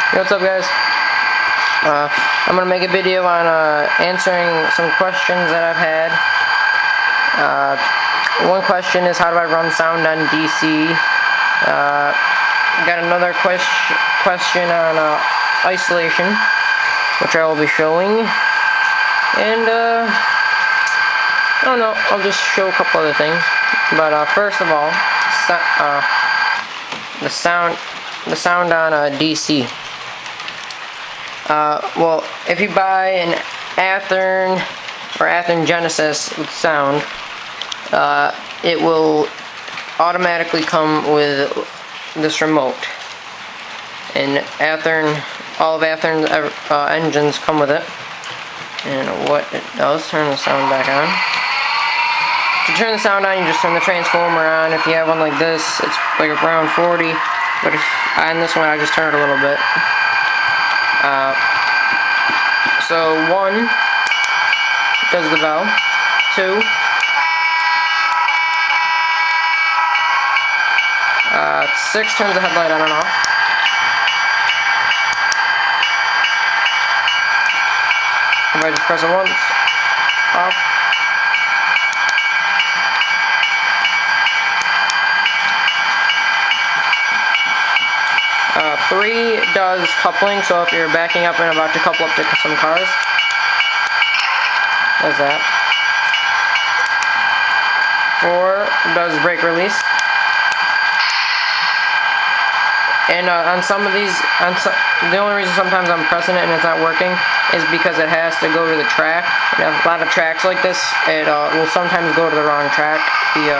What's up, guys? I'm gonna make a video on answering some questions that I've had. One question is, how do I run sound on DC? Got another question on isolation, which I will be showing. And I don't know, I'll just show a couple other things. But first of all, the sound on DC. Well, if you buy an Athearn or Athearn Genesis with sound, it will automatically come with this remote. And all of Athearn's engines come with it. And what it does, turn the sound back on. To turn the sound on, you just turn the transformer on. If you have one like this, it's like around 40. But if on this one, I just turn it a little bit. So 1 does the bell, 2, 6 turns the headlight on and off. 'If I just press it once, off. 3 does coupling, so if you're backing up and about to couple up to some cars, does that. 4 does brake release. And on some of these, the only reason sometimes I'm pressing it and it's not working is because it has to go to the track. You know, a lot of tracks like this, it will sometimes go to the wrong track, the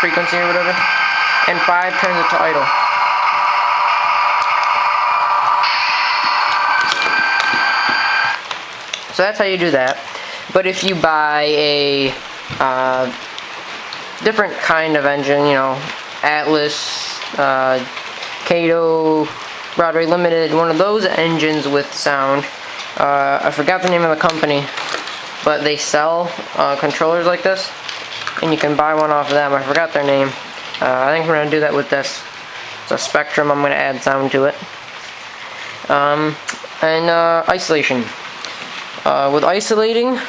frequency or whatever. And 5 turns it to idle. So that's how you do that. But if you buy a different kind of engine, you know, Atlas, Kato, Broadway Limited, one of those engines with sound, I forgot the name of the company, but they sell controllers like this, and you can buy one off of them. I forgot their name. I think I'm going to do that with this. It's a Spectrum. I'm going to add sound to it. And isolation. With isolating,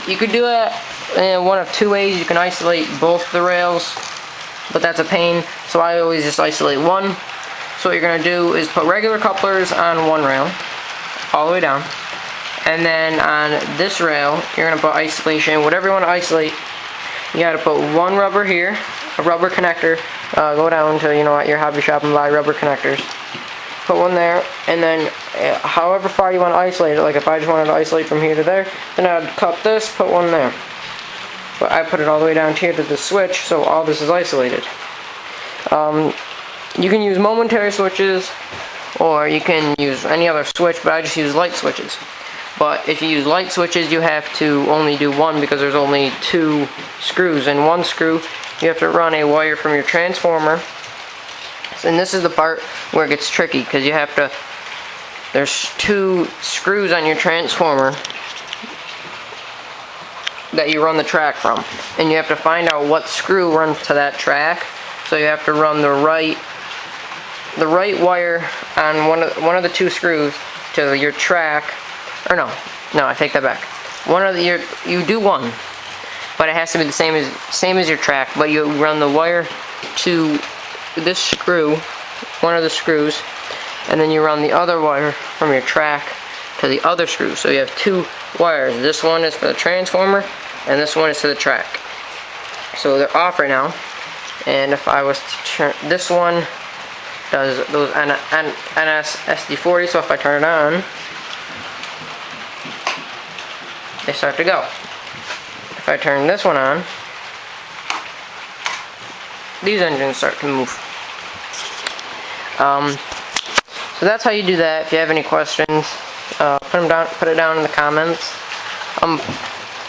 you could do it in one of 2 ways. You can isolate both the rails, but that's a pain, so I always just isolate one. So what you're going to do is put regular couplers on one rail, all the way down, and then on this rail, you're going to put isolation. Whatever you want to isolate, you got to put one rubber here, a rubber connector. Go down to, you know, at your hobby shop and buy rubber connectors. Put one there, and then however far you want to isolate it, like if I just wanted to isolate from here to there, then I'd cut this, put one there. But I put it all the way down here to the switch, so all this is isolated. You can use momentary switches, or you can use any other switch, but I just use light switches. But if you use light switches, you have to only do one because there's only 2 screws. In one screw, you have to run a wire from your transformer. And this is the part where it gets tricky, because you have to, there's 2 screws on your transformer that you run the track from, and you have to find out what screw runs to that track. So you have to run the right wire on one of the 2 screws to your track, or no, I take that back. You do one, but it has to be the same as your track, but you run the wire to this screw, one of the screws, and then you run the other wire from your track to the other screw. So you have 2 wires. This one is for the transformer, and this one is to the track. So they're off right now. And if I was to turn, this one does those NS SD40, so if I turn it on, they start to go. If I turn this one on, these engines start to move. So that's how you do that. If you have any questions, put it down in the comments. I'm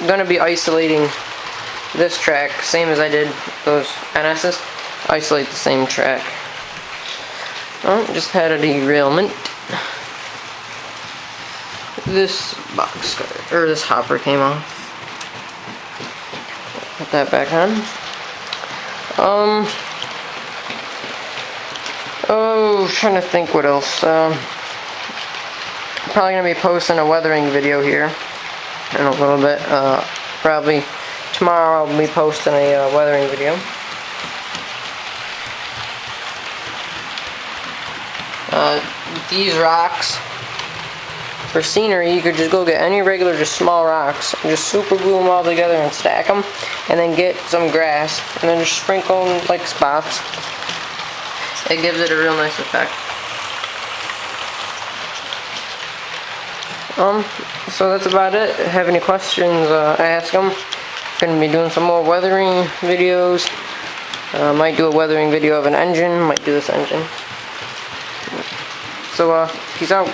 gonna be isolating this track, same as I did those NS's. Isolate the same track. Oh, just had a derailment. This this hopper came off. Put that back on. Trying to think what else. Probably gonna be posting a weathering video here in a little bit. Probably tomorrow I'll be posting a weathering video. These rocks, for scenery, you could just go get any regular, just small rocks, and just super glue them all together and stack them, and then get some grass, and then just sprinkle them like spots. It gives it a real nice effect. So that's about it. If you have any questions, ask them. Gonna be doing some more weathering videos. Might do a weathering video of an engine, might do this engine. So, peace out.